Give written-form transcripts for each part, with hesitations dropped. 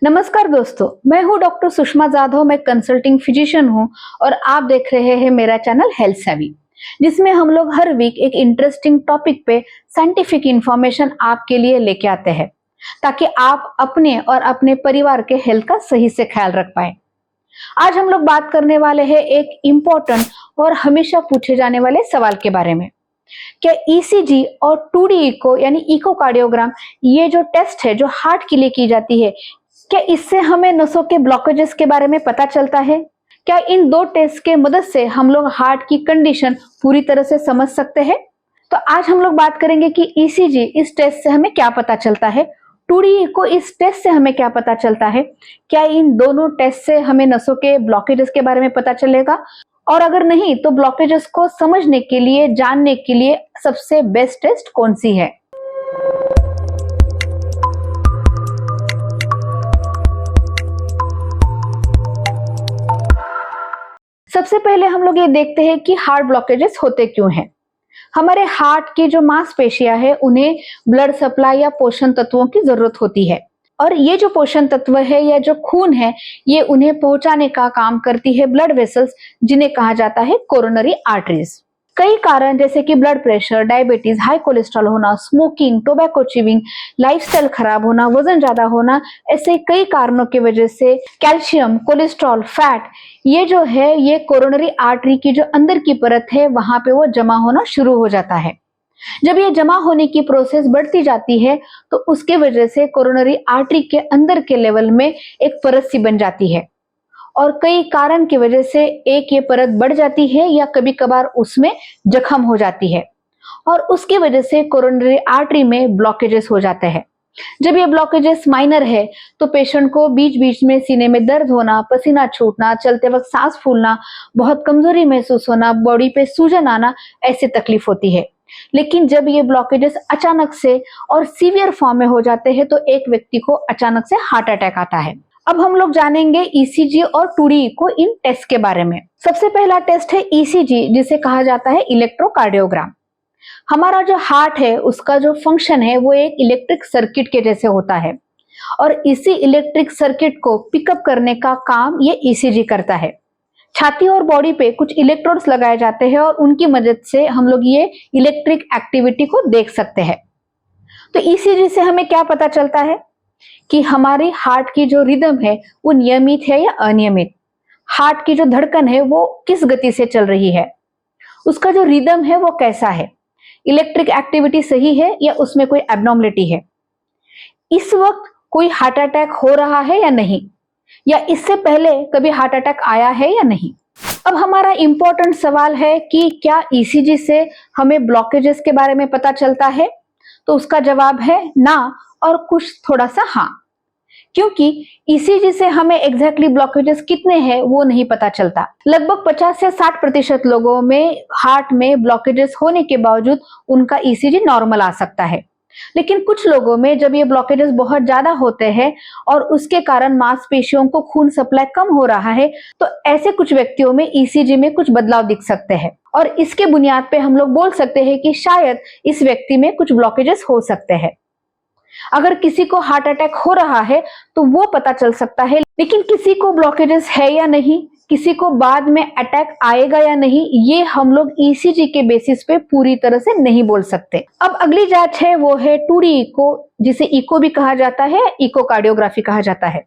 नमस्कार दोस्तों, मैं हूं डॉक्टर सुषमा जाधव। मैं कंसल्टिंग फिजिशियन हूं और आप देख रहे हैं मेरा चैनल हेल्थ सेवी, जिसमें हम लोग हर वीक एक इंटरेस्टिंग टॉपिक पे साइंटिफिक इंफॉर्मेशन आपके लिए लेके आते हैं, ताकि आप अपने और अपने परिवार के हेल्थ का सही से ख्याल रख पाए। आज हम लोग बात करने वाले हैं एक इम्पोर्टेंट और हमेशा पूछे जाने वाले सवाल के बारे में। क्या ईसीजी और 2D इको यानी इकोकार्डियोग्राम, ये जो टेस्ट है जो हार्ट के लिए की जाती है, क्या इससे हमें नसों के ब्लॉकेजेस के बारे में पता चलता है? क्या इन दो टेस्ट के मदद से हम लोग हार्ट की कंडीशन पूरी तरह से समझ सकते हैं? तो आज हम लोग बात करेंगे कि ईसीजी इस टेस्ट से हमें क्या पता चलता है, 2D इको इस टेस्ट से हमें क्या पता चलता है, क्या इन दोनों टेस्ट से हमें नसों के ब्लॉकेजेस के बारे में पता चलेगा, और अगर नहीं तो ब्लॉकेजेस को समझने के लिए, जानने के लिए सबसे बेस्ट टेस्ट कौन सी है। सबसे पहले हम लोग ये देखते हैं कि हार्ट ब्लॉकेजेस होते क्यों हैं। हमारे हार्ट की जो मांसपेशियां है उन्हें ब्लड सप्लाई या पोषण तत्वों की जरूरत होती है, और ये जो पोषण तत्व है या जो खून है ये उन्हें पहुंचाने का काम करती है ब्लड वेसल्स, जिन्हें कहा जाता है कोरोनरी आर्टरीज। कई कारण जैसे कि blood pressure, diabetes, high cholesterol होना, स्मोकिंग, टोबैको च्यूइंग, लाइफस्टाइल खराब होना, वजन ज्यादा होना, ऐसे कई कारणों की वजह से कैल्शियम, कोलेस्ट्रॉल, फैट, ये जो है ये कोरोनरी आर्टरी की जो अंदर की परत है वहां पे वो जमा होना शुरू हो जाता है। जब ये जमा होने की प्रोसेस बढ़ती जाती है तो उसके वजह से कोरोनरी आर्टरी के अंदर के लेवल में एक परत सी बन जाती है, और कई कारण की वजह से एक ये परत बढ़ जाती है या कभी कभार उसमें जख्म हो जाती है, और उसकी वजह से कोरोनरी आर्टरी में ब्लॉकेजेस हो जाते हैं। जब ये ब्लॉकेजेस माइनर है तो पेशेंट को बीच बीच में सीने में दर्द होना, पसीना छूटना, चलते वक्त सांस फूलना, बहुत कमजोरी महसूस होना, बॉडी पे सूजन आना, ऐसी तकलीफ होती है। लेकिन जब ये ब्लॉकेजेस अचानक से और सीवियर फॉर्म में हो जाते हैं तो एक व्यक्ति को अचानक से हार्ट अटैक आता है। अब हम लोग जानेंगे ईसीजी और 2D इको इन टेस्ट के बारे में। सबसे पहला टेस्ट है ईसीजी, जिसे कहा जाता है इलेक्ट्रोकार्डियोग्राम। हमारा जो हार्ट है उसका जो फंक्शन है वो एक इलेक्ट्रिक सर्किट के जैसे होता है, और इसी इलेक्ट्रिक सर्किट को पिकअप करने का काम ये ईसीजी करता है। छाती और बॉडी पे कुछ इलेक्ट्रोड्स लगाए जाते हैं और उनकी मदद से हम लोग ये इलेक्ट्रिक एक्टिविटी को देख सकते हैं। तो ईसीजी से हमें क्या पता चलता है कि हमारी हार्ट की जो रिदम है वो नियमित है या अनियमित, हार्ट की जो धड़कन है वो किस गति से चल रही है, उसका जो रिदम है वो कैसा है, इलेक्ट्रिक एक्टिविटी सही है या उसमें कोई एब्नॉर्मलिटी है, इस वक्त कोई हार्ट अटैक हो रहा है या नहीं, या इससे पहले कभी हार्ट अटैक आया है या नहीं। अब हमारा इंपॉर्टेंट सवाल है कि क्या ईसीजी से हमें ब्लॉकेजेस के बारे में पता चलता है? तो उसका जवाब है ना, और कुछ थोड़ा सा हाँ, क्योंकि ईसीजी से हमें एग्जैक्टली ब्लॉकेजेस कितने हैं वो नहीं पता चलता। लगभग 50 से 60% लोगों में हार्ट में ब्लॉकेजेस होने के बावजूद उनका ईसीजी नॉर्मल आ सकता है, लेकिन कुछ लोगों में जब ये ब्लॉकेजेस बहुत ज्यादा होते हैं और उसके कारण मांसपेशियों को खून सप्लाई कम हो रहा है, तो ऐसे कुछ व्यक्तियों में ईसीजी में कुछ बदलाव दिख सकते हैं, और इसके बुनियाद पे हम लोग बोल सकते हैं कि शायद इस व्यक्ति में कुछ ब्लॉकेजेस हो सकते हैं। अगर किसी को हार्ट अटैक हो रहा है तो वो पता चल सकता है, लेकिन किसी को ब्लॉकेजेस है या नहीं, किसी को बाद में अटैक आएगा या नहीं, ये हम लोग ईसीजी के बेसिस पे पूरी तरह से नहीं बोल सकते। अब अगली जांच है वो है 2D इको, जिसे इको भी कहा जाता है, इकोकार्डियोग्राफी कहा जाता है।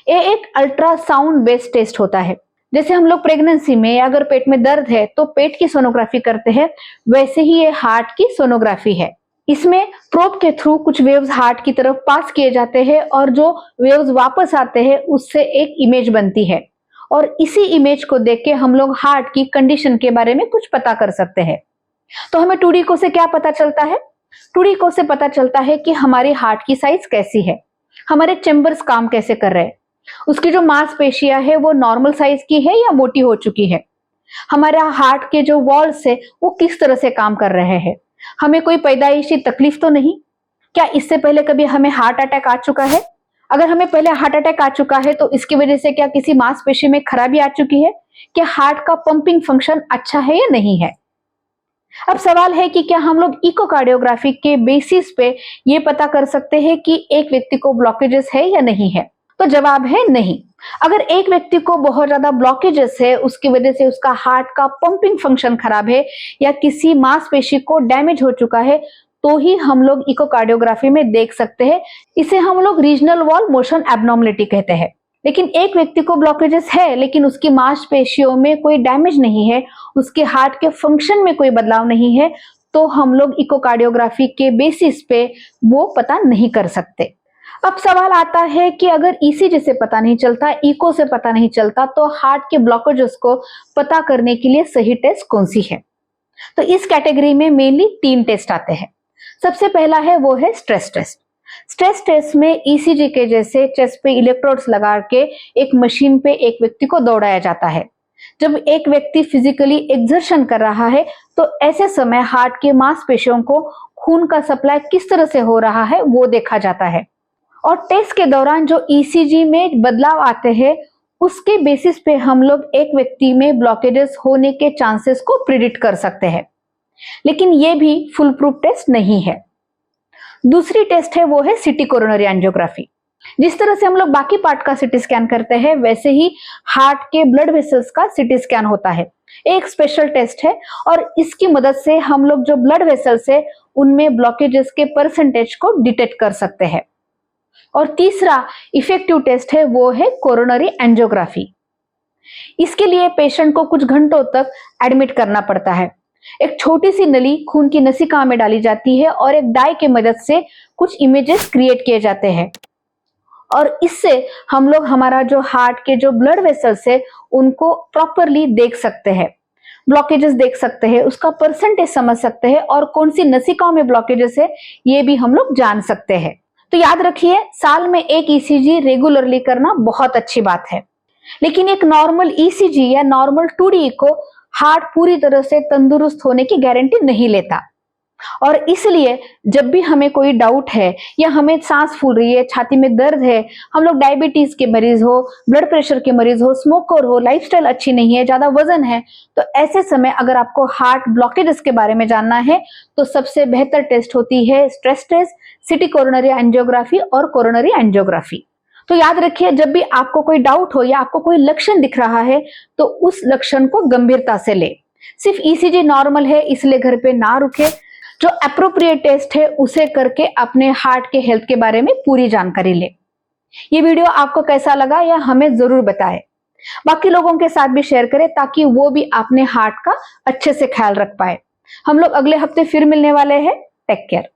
ये एक अल्ट्रासाउंड बेस्ड टेस्ट होता है। जैसे हम लोग प्रेगनेंसी में अगर पेट में दर्द है तो पेट की सोनोग्राफी करते हैं, वैसे ही ये हार्ट की सोनोग्राफी है। इसमें प्रोब के थ्रू कुछ वेव्स हार्ट की तरफ पास किए जाते हैं, और जो वेव्स वापस आते हैं उससे एक इमेज बनती है, और इसी इमेज को देख के हम लोग हार्ट की कंडीशन के बारे में कुछ पता कर सकते हैं। तो हमें 2D इको से क्या पता चलता है? 2D इको से पता चलता है कि हमारी हार्ट की साइज कैसी है, हमारे चेंबर्स काम कैसे कर रहे हैं, उसकी जो मांसपेशियां है वो नॉर्मल साइज की है या मोटी हो चुकी है, हमारा हार्ट के जो वॉल्स है वो किस तरह से काम कर रहे हैं, हमें कोई पैदाइशी तकलीफ तो नहीं, क्या इससे पहले कभी हमें हार्ट अटैक आ चुका है, अगर हमें पहले हार्ट अटैक आ चुका है तो इसकी वजह से क्या किसी मांसपेशी में खराबी आ चुकी है, क्या हार्ट का पंपिंग फंक्शन अच्छा है या नहीं है। अब सवाल है कि क्या हम लोग इकोकार्डियोग्राफी के बेसिस पे ये पता कर सकते हैं कि एक व्यक्ति को ब्लॉकेजेस है या नहीं है। तो जवाब है नहीं। अगर एक व्यक्ति को बहुत ज्यादा ब्लॉकेजेस है, उसकी वजह से उसका हार्ट का पंपिंग फंक्शन खराब है या किसी मांसपेशी को डैमेज हो चुका है, तो ही हम लोग इकोकार्डियोग्राफी में देख सकते हैं। इसे हम लोग रीजनल वॉल मोशन एब्नॉर्मलिटी कहते हैं। लेकिन एक व्यक्ति को ब्लॉकेजेस है लेकिन उसकी मांसपेशियों में कोई डैमेज नहीं है, उसके हार्ट के फंक्शन में कोई बदलाव नहीं है, तो हम लोग इकोकार्डियोग्राफी के बेसिस पे वो पता नहीं कर सकते। अब सवाल आता है कि अगर ईसीजी से पता नहीं चलता, इको से पता नहीं चलता, तो हार्ट के ब्लॉकेजेस को पता करने के लिए सही टेस्ट कौन सी है? तो इस कैटेगरी में मेनली 3 टेस्ट आते हैं। सबसे पहला है वो है स्ट्रेस टेस्ट। स्ट्रेस टेस्ट में ईसीजी के जैसे चेस्ट पे इलेक्ट्रोड्स लगा के एक मशीन पे एक व्यक्ति को दौड़ाया जाता है। जब एक व्यक्ति फिजिकली एक्सर्शन कर रहा है तो ऐसे समय हार्ट के मांसपेशियों को खून का सप्लाई किस तरह से हो रहा है वो देखा जाता है। और टेस्ट के दौरान जो ईसीजी में बदलाव आते हैं उसके बेसिस पे हम लोग एक व्यक्ति में ब्लॉकेजेस होने के चांसेस को प्रिडिक्ट कर सकते हैं। लेकिन ये भी फुल प्रूफ टेस्ट नहीं है। दूसरी टेस्ट है वो है सिटी कोरोनरी एंजियोग्राफी। जिस तरह से हम लोग बाकी पार्ट का सिटी स्कैन करते हैं वैसे ही हार्ट के ब्लड वेसल्स का सिटी स्कैन होता है। एक स्पेशल टेस्ट है और इसकी मदद से हम लोग जो ब्लड वेसल्स है उनमें ब्लॉकेजेस के परसेंटेज को डिटेक्ट कर सकते हैं। और तीसरा इफेक्टिव टेस्ट है वो है कोरोनरी एंजियोग्राफी। इसके लिए पेशेंट को कुछ घंटों तक एडमिट करना पड़ता है। एक छोटी सी नली खून की नसिका में डाली जाती है और एक डाई की मदद से कुछ इमेजेस क्रिएट किए जाते हैं और इससे हम लोग हमारा जो हार्ट के जो ब्लड वेसल्स है उनको प्रॉपरली देख सकते हैं, ब्लॉकेजेस देख सकते हैं, उसका परसेंटेज समझ सकते हैं और कौन सी नसिकाओं में ब्लॉकेजेस है ये भी हम लोग जान सकते हैं। तो याद रखिए, साल में एक ईसीजी रेगुलरली करना बहुत अच्छी बात है, लेकिन एक नॉर्मल ईसीजी या नॉर्मल 2D को हार्ट पूरी तरह से तंदुरुस्त होने की गारंटी नहीं लेता। और इसलिए जब भी हमें कोई डाउट है या हमें सांस फूल रही है, छाती में दर्द है, हम लोग डायबिटीज के मरीज हो, ब्लड प्रेशर के मरीज हो, स्मोकर हो, लाइफस्टाइल अच्छी नहीं है, ज्यादा वजन है, तो ऐसे समय अगर आपको हार्ट ब्लॉकेजेस के बारे में जानना है तो सबसे बेहतर टेस्ट होती है stress test, CT coronary angiography और कोरोनरी एंजियोग्राफी। तो याद रखिए, जब भी आपको कोई डाउट हो या आपको कोई लक्षण दिख रहा है तो उस लक्षण को गंभीरता से ले। सिर्फ ईसीजी नॉर्मल है इसलिए घर पे ना रुके, जो एप्रोप्रिएट टेस्ट है उसे करके अपने हार्ट के हेल्थ के बारे में पूरी जानकारी ले। ये वीडियो आपको कैसा लगा या हमें जरूर बताएं। बाकी लोगों के साथ भी शेयर करें ताकि वो भी अपने हार्ट का अच्छे से ख्याल रख पाए। हम लोग अगले हफ्ते फिर मिलने वाले हैं। Take care.